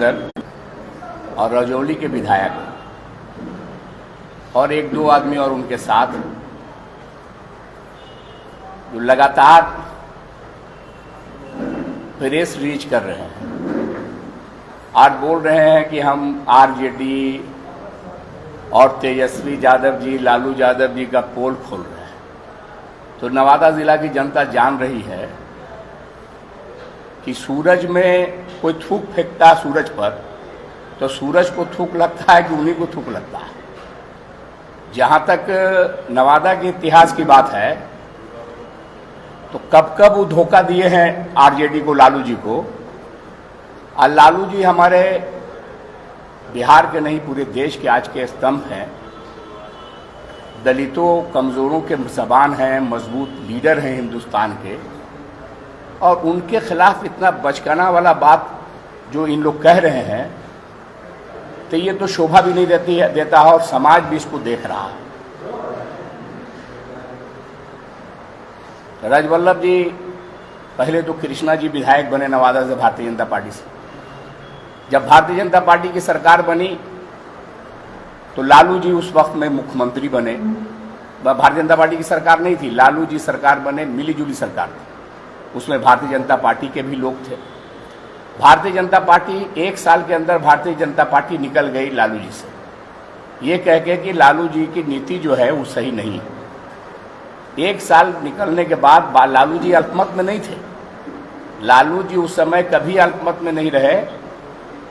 बादल और रजौली के विधायक और एक दो आदमी और उनके साथ जो लगातार प्रेस रिलीज कर रहे हैं, आज बोल रहे हैं कि हम आरजेडी और तेजस्वी यादव जी, लालू यादव जी का पोल खोल रहे हैं। तो नवादा जिला की जनता जान रही है कि सूरज में कोई थूक फेंकता है सूरज पर, तो सूरज को थूक लगता है कि उन्हीं को थूक लगता है। जहां तक नवादा के इतिहास की बात है, तो कब कब वो धोखा दिए हैं आरजेडी को, लालू जी को। और लालू जी हमारे बिहार के नहीं, पूरे देश के आज के स्तंभ हैं। दलितों, कमजोरों के जबान हैं, मजबूत लीडर हैं हिंदुस्तान के, और उनके खिलाफ इतना बचकाना वाला बात जो इन लोग कह रहे हैं, तो ये तो शोभा भी नहीं देता है, और समाज भी इसको देख रहा है। राजवल्लभ जी पहले तो कृष्णा जी विधायक बने नवादा से भारतीय जनता पार्टी से। जब भारतीय जनता पार्टी की सरकार बनी तो लालू जी उस वक्त में मुख्यमंत्री बने। भारतीय जनता पार्टी की सरकार नहीं थी, लालू जी सरकार बने, मिलीजुली सरकार थी। उसमें भारतीय जनता पार्टी के भी लोग थे। भारतीय जनता पार्टी एक साल के अंदर भारतीय जनता पार्टी निकल गई लालू जी से, ये कह के कि लालू जी की नीति जो है वो सही नहीं है। एक साल निकलने के बाद लालू जी अल्पमत में नहीं थे। लालू जी उस समय कभी अल्पमत में नहीं रहे।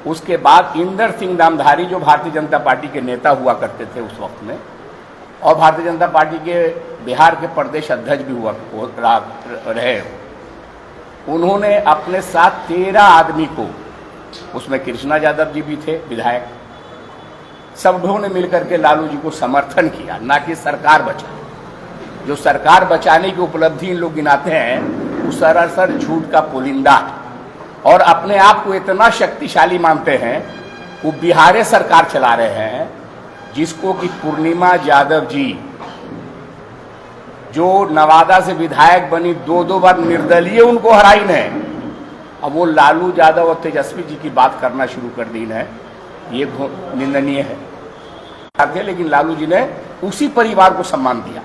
उसके बाद इंदर सिंह नामधारी जो भारतीय जनता पार्टी के नेता हुआ करते थे उस वक्त में, और भारतीय जनता पार्टी के बिहार के प्रदेश अध्यक्ष भी रहे, उन्होंने अपने साथ 13 आदमी को, उसमें कृष्णा यादव जी भी थे विधायक, सबों ने मिलकर के लालू जी को समर्थन किया, ना कि सरकार बचाई। जो सरकार बचाने की उपलब्धि इन लोग गिनाते हैं, वो सरासर झूठ का पुलिंदा है, और अपने आप को इतना शक्तिशाली मानते हैं। वो बिहार सरकार चला रहे हैं, जिसको कि पूर्णिमा यादव जी जो नवादा से विधायक बनी, 2 बार निर्दलीय उनको हराई है। अब वो लालू यादव और तेजस्वी जी की बात करना शुरू कर दी है, ये निंदनीय है। लेकिन लालू जी ने उसी परिवार को सम्मान दिया,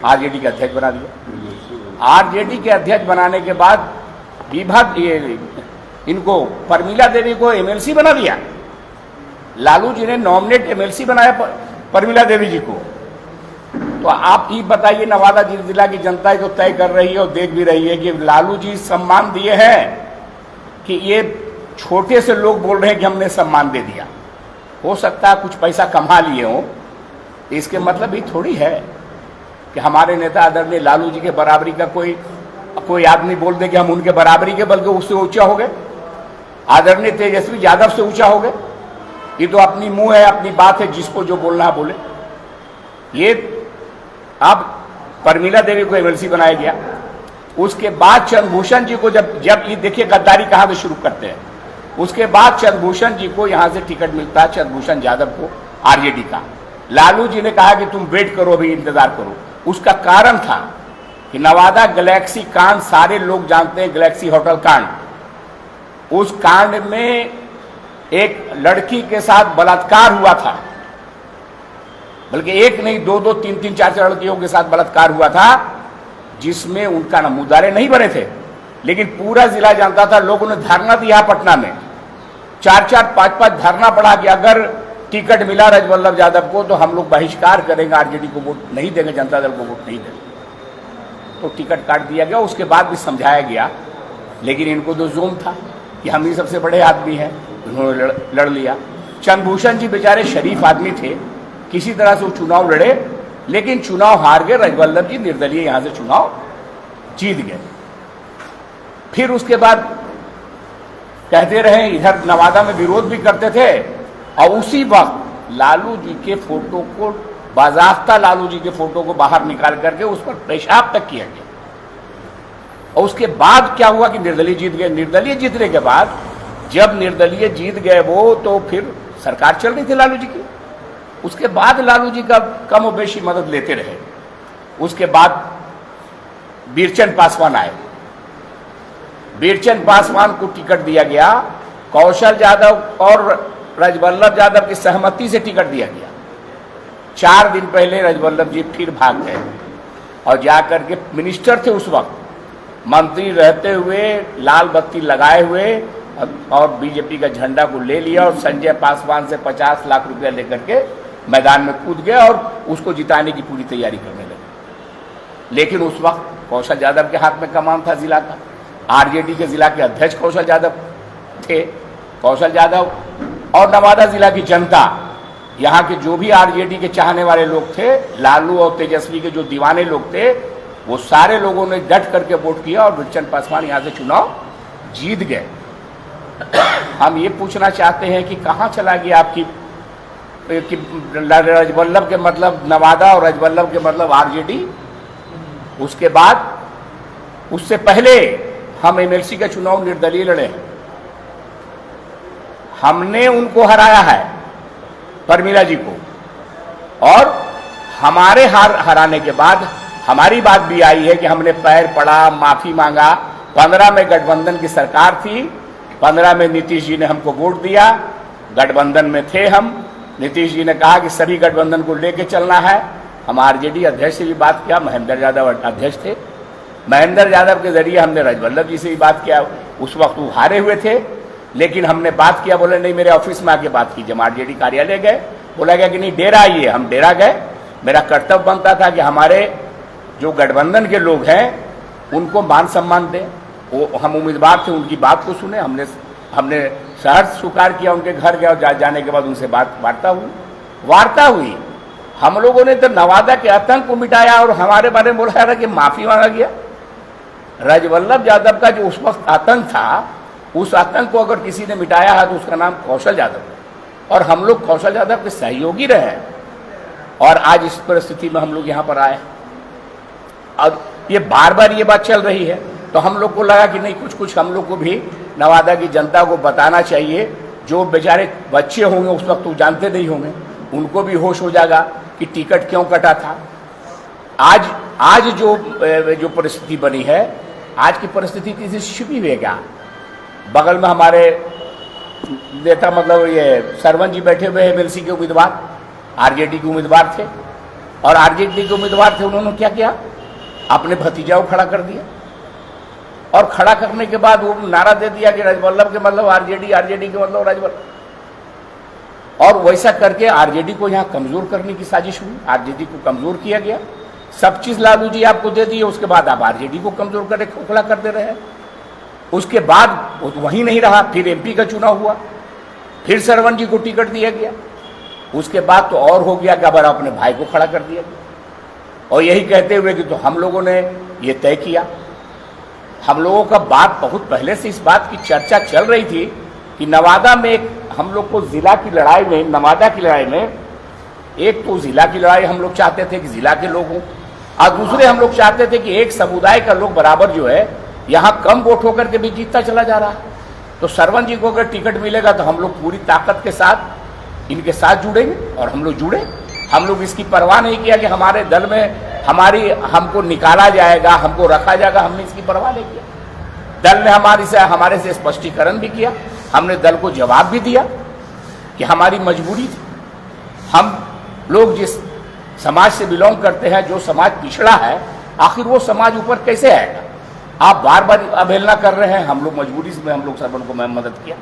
आरजेडी के अध्यक्ष बना दिया। आरजेडी के अध्यक्ष बनाने के बाद इनको परमिला देवी को एमएलसी बना दिया। लालू जी ने नॉमिनेट एमएलसी बनाया परमिला देवी जी को। तो आप ये बताइए, नवादा जिला की जनता तो तय कर रही है और देख भी रही है कि लालू जी सम्मान दिए हैं कि ये छोटे से लोग बोल रहे हैं कि हमने सम्मान दे दिया। हो सकता है कुछ पैसा कमा लिए हो, इसके मतलब ये थोड़ी है कि हमारे नेता आदरणीय लालू जी के बराबरी का कोई आदमी बोल दे कि हम उनके बराबरी के, बल्कि उससे ऊंचा हो गए। आदरणीय तेजस्वी यादव से ऊंचा हो गए। ये तो अपनी मुंह है, अपनी बात है, जिसको जो बोलना है बोले। ये अब परमिला देवी को एमएलसी बनाया गया। उसके बाद चंद्रभूषण जी को जब ये देखिए गद्दारी कहां से शुरू करते हैं। उसके बाद चंद्रभूषण जी को यहां से टिकट मिलता है, चंद्रभूषण यादव को, आरजेडी का। लालू जी ने कहा कि तुम वेट करो, अभी इंतजार करो। उसका कारण था कि नवादा गैलेक्सी कांड सारे लोग जानते हैं, गैलेक्सी होटल कांड। उस कांड में एक लड़की के साथ बलात्कार हुआ था, बल्कि एक नहीं, 2 3 4 लड़कियों के साथ बलात्कार हुआ था, जिसमें उनका मुद्दारे नहीं बने थे, लेकिन पूरा जिला जानता था। लोगों ने धरना दिया पटना में, 4 5 धरना पड़ा कि अगर टिकट मिला राजवल्लभ यादव को तो हम लोग बहिष्कार करेंगे, आरजेडी को वोट नहीं देंगे, जनता दल को वोट नहीं देंगे। तो टिकट काट दिया गया। उसके बाद भी समझाया गया, लेकिन इनको तो जोम था कि हम ही सबसे बड़े आदमी हैं, उन्होंने लड़ लिया। चंद्रभूषण जी बेचारे शरीफ आदमी थे, किसी तरह से वो चुनाव लड़े, लेकिन चुनाव हार गए। राजवल्लभ जी निर्दलीय यहां से चुनाव जीत गए। फिर उसके बाद कहते रहे, इधर नवादा में विरोध भी करते थे, और उसी वक्त लालू जी के फोटो को, बाजाफ्ता लालू जी के फोटो को बाहर निकाल करके उस पर पेशाब तक किया गया। और उसके बाद क्या हुआ कि निर्दलीय जीत गए। निर्दलीय जीतने के बाद जब निर्दलीय जीत गए वो, तो फिर सरकार चल रही थी लालू जी की। उसके बाद लालू जी का कम और बेशी मदद लेते रहे। उसके बाद बीरचंद पासवान आए। बीरचंद पासवान को टिकट दिया गया कौशल यादव और राजवल्लभ यादव की सहमति से टिकट दिया गया। 4 दिन पहले राजवल्लभ जी फिर भाग गए और जाकर के मिनिस्टर थे उस वक्त, मंत्री रहते हुए लाल बत्ती लगाए हुए और बीजेपी का झंडा को ले लिया और संजय पासवान से 50 लाख रुपया लेकर के मैदान में कूद गया और उसको जिताने की पूरी तैयारी करने लगे। लेकिन उस वक्त कौशल यादव के हाथ में कमान था जिला का। आरजेडी के जिला के अध्यक्ष कौशल यादव थे। कौशल यादव और नवादा जिला की जनता, यहाँ के जो भी आरजेडी के चाहने वाले लोग थे, लालू और तेजस्वी के जो दीवाने लोग थे, वो सारे लोगों ने डट करके वोट किया और गुलचंद पासवान यहाँ से चुनाव जीत गए। हम ये पूछना चाहते हैं कि कहाँ चला गया आपकी कि राजवल्लभ के मतलब नवादा और राजवल्लभ के मतलब आरजेडी। उसके बाद उससे पहले हम एमएलसी का चुनाव निर्दलीय लड़े हैं, हमने उनको हराया है, परमिला जी को, और हमारे हराने के बाद हमारी बात भी आई है कि हमने पैर पड़ा, माफी मांगा। 15 में गठबंधन की सरकार थी, 15 में नीतीश जी ने हमको वोट दिया, गठबंधन में थे हम। नीतीश जी ने कहा कि सभी गठबंधन को लेके चलना है। हम आरजेडी अध्यक्ष से भी बात किया, महेंद्र यादव अध्यक्ष थे, महेंद्र यादव के जरिए हमने राजवल्लभ जी से भी बात किया। उस वक्त वो हारे हुए थे, लेकिन हमने बात किया, बोले नहीं मेरे ऑफिस में आके बात कीजिए। हम आरजेडी कार्यालय गए, बोला गया कि नहीं डेरा आइए। हम डेरा गए। मेरा कर्तव्य बनता था कि हमारे जो गठबंधन के लोग हैं उनको मान सम्मान दें। वो हम उम्मीदवार थे, उनकी बात को सुने। हमने सहर्ष स्वीकार किया, उनके घर गए और जाने के बाद उनसे वार्ता हुई। हम लोगों ने तो नवादा के आतंक को मिटाया और हमारे बारे में बोला था कि माफी मांगा गया। राजवल्लभ यादव का जो उस वक्त आतंक था, उस आतंक को अगर किसी ने मिटाया है तो उसका नाम कौशल यादव है, और हम लोग कौशल यादव के सहयोगी रहे और आज इस परिस्थिति में हम लोग यहाँ पर आए। अब ये बार बार ये बात चल रही है, तो हम लोग को लगा कि नहीं कुछ हम लोग को भी नवादा की जनता को बताना चाहिए। जो बेचारे बच्चे होंगे उस वक्त तो जानते नहीं होंगे, उनको भी होश हो जाएगा कि टिकट क्यों कटा था। आज जो परिस्थिति बनी है, आज की परिस्थिति किसी से छिपी हुई है क्या? बगल में हमारे नेता मतलब ये सरवन जी बैठे हुए हैं, एमएलसी के उम्मीदवार, आरजेडी के उम्मीदवार थे, और आरजेडी के उम्मीदवार थे, उन्होंने क्या किया, अपने भतीजा को खड़ा कर दिया, और खड़ा करने के बाद वो नारा दे दिया कि राजवल्लभ के मतलब आरजेडी, आरजेडी के मतलब राजवल्लभ, और वैसा करके आरजेडी को यहाँ कमजोर करने की साजिश हुई। आरजेडी को कमजोर किया गया। सब चीज लालू जी आपको दे दिए, उसके बाद आप आरजेडी को कमजोर करके खोखला कर दे रहे हैं। उसके बाद वो तो वहीं नहीं रहा, फिर एमपी का चुनाव हुआ, फिर सरवन जी को टिकट दिया गया। उसके बाद तो और हो गया कि अब अपने भाई को खड़ा कर दिया गया, और यही कहते हुए कि तो हम लोगों ने ये तय किया। हम लोगों का बात बहुत पहले से इस बात की चर्चा चल रही थी कि नवादा में हम लोग को जिला की लड़ाई में, नवादा की लड़ाई में, एक तो जिला की लड़ाई हम लोग चाहते थे कि जिला के लोग हों, और दूसरे हम लोग चाहते थे कि एक समुदाय का लोग बराबर जो है यहाँ कम वोट होकर के भी जीतता चला जा रहा है। तो सरवन जी को अगर टिकट मिलेगा तो हम लोग पूरी ताकत के साथ इनके साथ जुड़ेंगे, और हम लोग जुड़े। हम लोग इसकी परवाह नहीं किया कि हमारे दल में हमको निकाला जाएगा, हमको रखा जाएगा, हमने इसकी परवाह नहीं किया। दल ने हमारे से स्पष्टीकरण भी किया, हमने दल को जवाब भी दिया कि हमारी मजबूरी थी। हम लोग जिस समाज से बिलोंग करते हैं, जो समाज पिछड़ा है, आखिर वो समाज ऊपर कैसे आएगा? आप बार बार अवहेलना कर रहे हैं। हम लोग मजबूरी से हम लोग सरवन को मदद किया,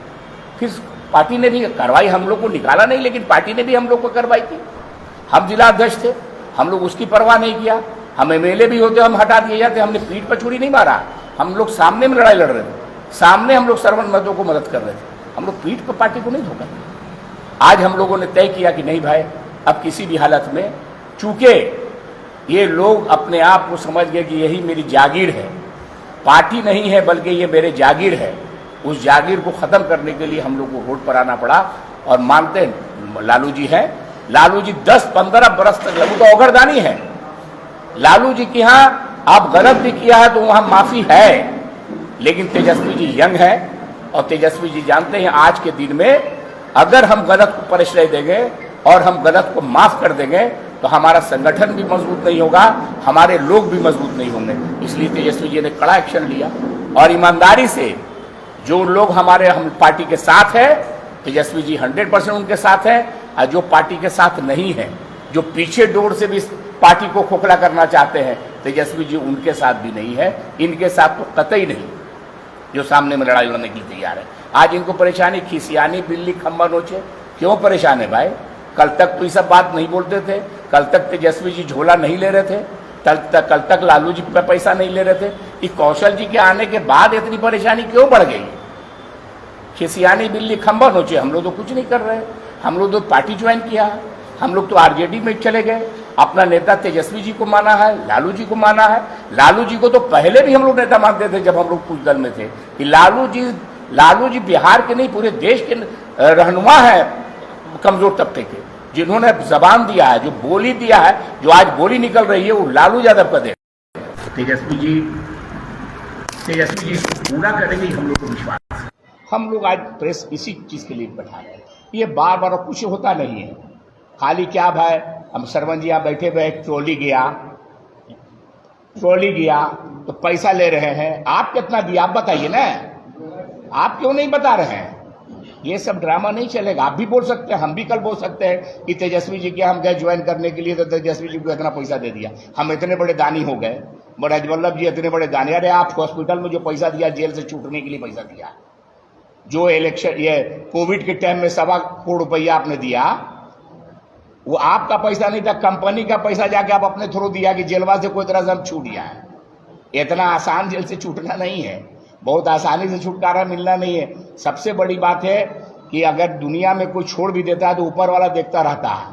फिर पार्टी ने भी कार्रवाई, हम लोग को निकाला नहीं, लेकिन पार्टी ने भी हम लोग को कार्रवाई की। हम जिला अध्यक्ष थे, हम लोग उसकी परवाह नहीं किया। हम एमएलए भी होते, हम हटा दिए जाते। हमने पीठ पर छुरी नहीं मारा, हम लोग सामने में लड़ाई लड़ रहे थे, सामने हम लोग सरवन मर्दों को मदद कर रहे थे। हम लोग पीठ पर पार्टी को नहीं धोखा। आज हम लोगों ने तय किया कि नहीं भाई, अब किसी भी हालत में, चूंकि ये लोग अपने आप को समझ गए कि यही मेरी जागीर है, पार्टी नहीं है बल्कि ये मेरे जागीर है, उस जागीर को खत्म करने के लिए हम लोग को रोड पर आना पड़ा। और मानते हैं लालू जी हैं, लालू जी 10-15 बरस तक लगू तो औगरदानी है। लालू जी के यहाँ आप गलत भी किया है तो वहां माफी है, लेकिन तेजस्वी जी यंग है, और तेजस्वी जी जानते हैं आज के दिन में अगर हम गलत को परिश्रय देंगे और हम गलत को माफ कर देंगे तो हमारा संगठन भी मजबूत नहीं होगा, हमारे लोग भी मजबूत नहीं होंगे। इसलिए तेजस्वी जी ने कड़ा एक्शन लिया और ईमानदारी से जो लोग हम पार्टी के साथ है, तेजस्वी जी 100% उनके साथ है, और जो पार्टी के साथ नहीं है, जो पीछे डोर से भी पार्टी को खोखला करना चाहते हैं, तेजस्वी जी उनके साथ भी नहीं है, इनके साथ तो कतई नहीं, जो सामने में लड़ाई लड़ने के लिए तैयार है। आज इनको परेशानी खिसियानी बिल्ली खम्बा नोचे, क्यों परेशान है भाई? कल तक तो ये सब बात नहीं बोलते थे, कल तक तेजस्वी जी झोला नहीं ले रहे थे, कल तक लालू जी पे पैसा नहीं ले रहे थे। ये कौशल जी के आने के बाद इतनी परेशानी क्यों बढ़ गई? खिसियानी बिल्ली खम्बा नोचे, हम लोग तो कुछ नहीं कर रहे, हम लोग तो पार्टी ज्वाइन किया, हम लोग तो आरजेडी में चले गए, अपना नेता तेजस्वी जी को माना है, लालू जी को माना है। लालू जी को तो पहले भी हम लोग नेता मानते थे जब हम लोग कुछ दल में थे, कि लालू जी बिहार के नहीं पूरे देश के रहनुमा है कमजोर तबके के, जिन्होंने जबान दिया है, जो बोली दिया है, जो आज बोली निकल रही है, वो लालू यादव का दे। तेजस्वी जी पूरा करेंगे, हम लोग को विश्वास। हम लोग आज प्रेस इसी चीज के लिए बैठा रहे हैं, ये बार बार कुछ होता नहीं है, खाली क्या भाई, हम सरवन जी यहाँ बैठे हुए, ट्रॉली गया तो पैसा ले रहे हैं, आप कितना दिया आप बताइए ना, आप क्यों नहीं बता रहे हैं? ये सब ड्रामा नहीं चलेगा। आप भी बोल सकते हैं, हम भी कल बोल सकते हैं कि तेजस्वी जी के हम गए ज्वाइन करने के लिए तो तेजस्वी जी को इतना पैसा दे दिया, हम इतने बड़े दानी हो गए, राजवल्लभ जी इतने बड़े दानी। अरे आप हॉस्पिटल में जो पैसा दिया, जेल से छूटने के लिए पैसा दिया, जो इलेक्शन ये कोविड के टाइम में 1.25 करोड़ रुपया आपने दिया, वो आपका पैसा नहीं था, कंपनी का पैसा जाके आप अपने थ्रू दिया कि जेलवा से कोई तरह से हम छूट गया है। इतना आसान जेल से छूटना नहीं है, बहुत आसानी से छुटकारा मिलना नहीं है। सबसे बड़ी बात है कि अगर दुनिया में कोई छोड़ भी देता है तो ऊपर वाला देखता रहता है,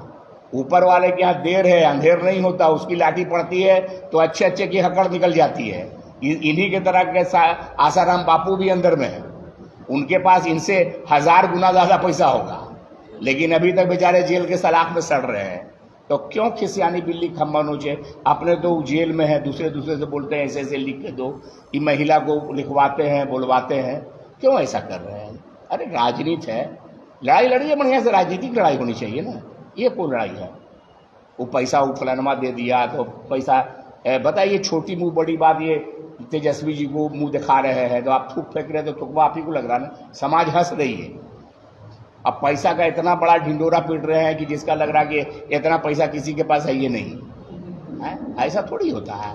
ऊपर वाले के यहाँ देर है अंधेर नहीं होता, उसकी लाठी पड़ती है तो अच्छे की हकड़ निकल जाती है। इन्हीं के तरह के आसाराम बापू भी अंदर में है, उनके पास इनसे 1000 गुना ज्यादा पैसा होगा, लेकिन अभी तक बेचारे जेल के सलाख में सड़ रहे हैं। तो क्यों खिसियानी बिल्ली खम्बा नोचे? अपने तो जेल में है, दूसरे से बोलते हैं ऐसे लिख के दो, कि महिला को लिखवाते हैं, बुलवाते हैं, क्यों ऐसा कर रहे हैं? अरे राजनीति है, लड़ाई लड़िए बढ़िया से, राजनीतिक लड़ाई होनी चाहिए ना, ये कौन लड़ाई है? वो पैसा फलानमा दे दिया तो पैसा, बताइए छोटी मुंह बड़ी बात, ये तेजस्वी जी को मुंह दिखा रहे हैं तो आप थूक फेंक रहे, तो थुकवा आप ही को लग रहा ना, समाज हंस रही है। अब पैसा का इतना बड़ा ढिंडोरा पीट रहे हैं कि जिसका लग रहा कि इतना पैसा किसी के पास है ये नहीं है, ऐसा थोड़ी होता है,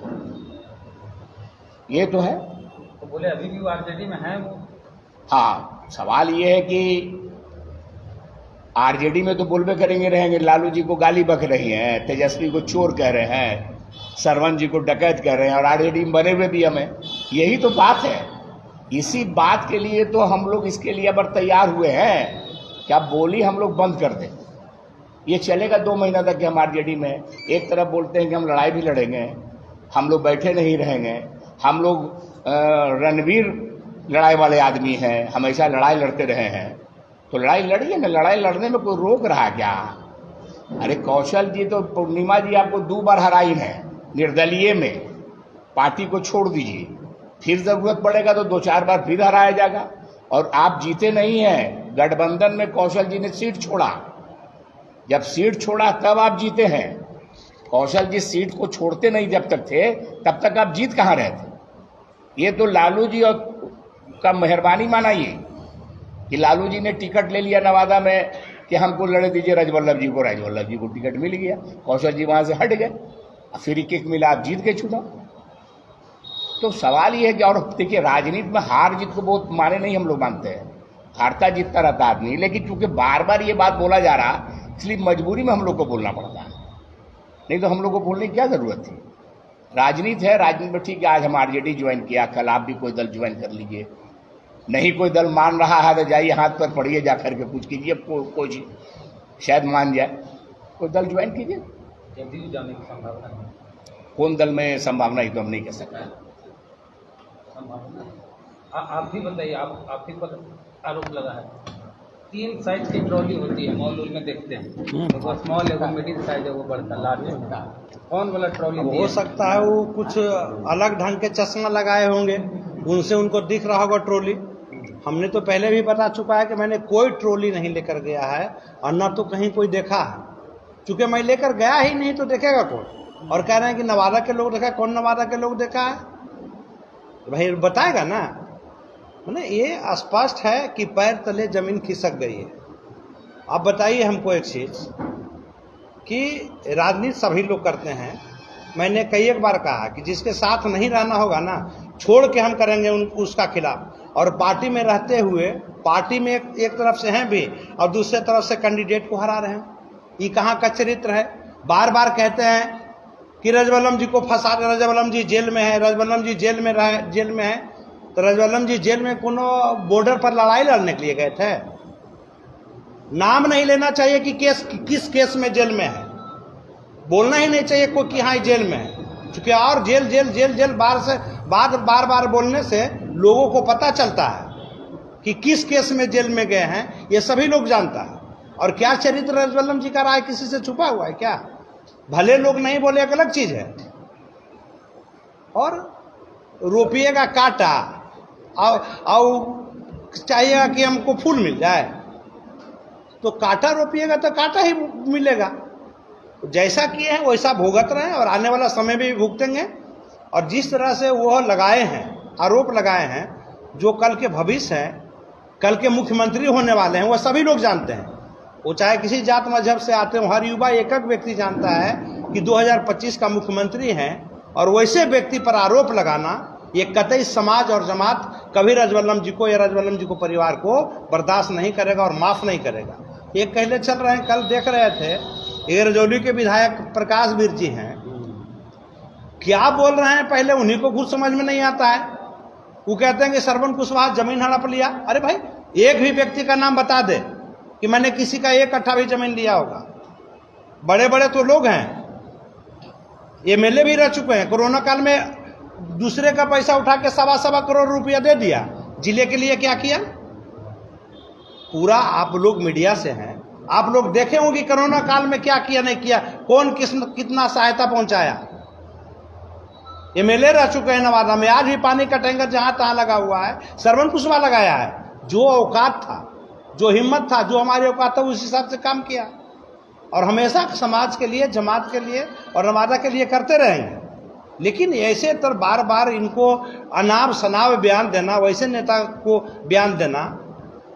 ये तो है। तो बोले अभी भी वो आरजेडी में है वो? हाँ, सवाल ये है कि आरजेडी में तो बोलबे करेंगे रहेंगे, लालू जी को गाली बक रही हैं, तेजस्वी को चोर कह रहे हैं, सरवन जी को डकैत कह रहे हैं, और आरजेडी में बने हुए भी हमें, यही तो बात है। इसी बात के लिए तो हम लोग इसके लिए अब तैयार हुए हैं कि अब बोली हम लोग बंद कर दें। ये चलेगा 2 महीना तक कि हम आरजेडी में, एक तरफ बोलते हैं कि हम लड़ाई भी लड़ेंगे, हम लोग बैठे नहीं रहेंगे, हम लोग रणवीर लड़ाई वाले आदमी हैं, हमेशा लड़ाई लड़ते रहे हैं, तो लड़ाई लड़िए ना, लड़ाई लड़ने में कोई रोक रहा क्या? अरे कौशल जी तो, पूर्णिमा जी आपको 2 बार हराई है निर्दलीय में, पार्टी को छोड़ दीजिए, फिर जरूरत पड़ेगा तो 2-4 बार फिर हराया जाएगा, और आप जीते नहीं हैं। गठबंधन में कौशल जी ने सीट छोड़ा, जब सीट छोड़ा तब आप जीते हैं। कौशल जी सीट को छोड़ते नहीं जब तक थे, तब तक आप जीत कहाँ रहे थे? ये तो लालू जी और का मेहरबानी मानाइए कि लालू जी ने टिकट ले लिया नवादा में कि हमको लड़े दीजिए राजवल्लभ जी को टिकट मिल गया, कौशल जी वहां से हट गए, फ्री किक मिला, आप जीत गए चुनाव। तो सवाल ये है कि, और देखिए राजनीति में हार जीत को बहुत माने नहीं हम लोग मानते हैं, हारता जीतता रहता आदमी, लेकिन चूंकि बार बार ये बात बोला जा रहा, इसलिए मजबूरी में हम लोग को बोलना पड़ता है, नहीं तो हम लोग को बोलने की क्या जरूरत थी? राजनीति है, राजनीति में ठीक है, आज हम आरजेडी ज्वाइन किया, कल आप भी कोई दल ज्वाइन कर लीजिए, नहीं कोई दल मान रहा है तो जाइए हाथ पर पड़िए, जा करके पूछ कीजिए, कोई शायद मान जाए, कोई दल ज्वाइन कीजिए। जदयू जाने की संभावना है? कौन दल में संभावना, ही तो हम नहीं कह सकते। आप भी बताइए, आप ही पर आरोप लगा है 3 साइज की ट्रॉली होती है, मॉल में देखते हैं, वो स्मॉल है, वो मिडिल साइज है, वो बड़ा लार्ज है, कौन वाला ट्रॉली हो सकता है वो कुछ अलग ढंग के चश्मा लगाए होंगे, उनसे उनको दिख रहा होगा ट्रॉली। हमने तो पहले भी बता चुका है कि मैंने कोई ट्रॉली नहीं लेकर गया है, और न तो कहीं कोई देखा है, चूंकि मैं लेकर गया ही नहीं तो देखेगा कौन? और कह रहे हैं कि नवादा के लोग देखा, कौन नवादा के लोग देखा है? भाई बताएगा ना, मैंने ये स्पष्ट है कि पैर तले जमीन खिसक गई है। अब बताइए हमको एक चीज कि राजनीति सभी लोग करते हैं। मैंने कई एक बार कहा कि जिसके साथ नहीं रहना होगा ना, छोड़ के हम करेंगे उसका खिलाफ। और पार्टी में रहते हुए पार्टी में एक तरफ से हैं भी और दूसरे तरफ से कैंडिडेट को हरा रहे हैं। ये कहाँ का चरित्र है? बार बार कहते हैं कि रजवल्लम जी को फंसा, रजवल्लम जी जेल में है, रजवल्लम जी जेल में है। तो रजवल्लम जी जेल में कोनो बॉर्डर पर लड़ाई लड़ने के लिए गए थे? नाम नहीं लेना चाहिए कि किस केस में जेल में है, बोलना ही नहीं चाहिए कोई कि हाँ जेल में है। क्योंकि और जेल बार बार बोलने से लोगों को पता चलता है कि किस केस में जेल में गए हैं, ये सभी लोग जानता है। और क्या चरित्र रजवल्लम जी का रहा है, किसी से छुपा हुआ है क्या? भले लोग नहीं बोले एक अलग चीज है। और रोपिएगा कांटा और चाहिएगा कि हमको फूल मिल जाए, तो कांटा रोपिएगा तो कांटा ही मिलेगा। जैसा किए हैं वैसा भुगत रहे हैं और आने वाला समय भी भुगतेंगे। और जिस तरह से वो लगाए हैं, आरोप लगाए हैं, जो कल के भविष्य हैं, कल के मुख्यमंत्री होने वाले हैं, वह सभी लोग जानते हैं। वो चाहे किसी जात मजहब से आते हो, हर युवा एक व्यक्ति जानता है कि 2025 का मुख्यमंत्री हैं। और वैसे व्यक्ति पर आरोप लगाना ये कतई समाज और जमात कभी रजवल्लम जी को या रजवल्लम जी को परिवार को बर्दाश्त नहीं करेगा और माफ नहीं करेगा। ये कहले चल रहे हैं, कल देख रहे थे, ये रजौली के विधायक प्रकाश वीर जी हैं, क्या बोल रहे हैं पहले उन्हीं को कुछ समझ में नहीं आता है। वो कहते हैं कि श्रवण कुशवाहा जमीन हड़प लिया। अरे भाई, एक भी व्यक्ति का नाम बता दे कि मैंने किसी का 1 कट्ठा भी जमीन लिया होगा। बड़े बड़े तो लोग हैं, एमएलए भी रह चुके हैं। कोरोना काल में दूसरे का पैसा उठा के 1.25 करोड़ रुपया दे दिया। जिले के लिए क्या किया? पूरा आप लोग मीडिया से हैं, आप लोग देखे होंगे कोरोना काल में क्या किया नहीं किया, कौन कितना सहायता पहुंचाया। एमएलए रह चुके हैं नवादा में, आज भी पानी का टैंकर जहां तहां लगा हुआ है, श्रवण कुशवाहा लगाया है। जो औकात था, जो हिम्मत था, जो हमारी औकात था, उस हिसाब से काम किया। और हमेशा समाज के लिए, जमात के लिए और नवादा के लिए करते रहेंगे। लेकिन ऐसे तो बार बार इनको अनाप शनाप बयान देना, वैसे नेता को बयान देना,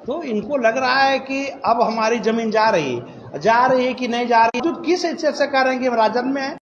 तो इनको लग रहा है कि अब हमारी जमीन जा रही है कि नहीं जा रही। तो किस हिस्से से कह रहे हैं कि राजद में है?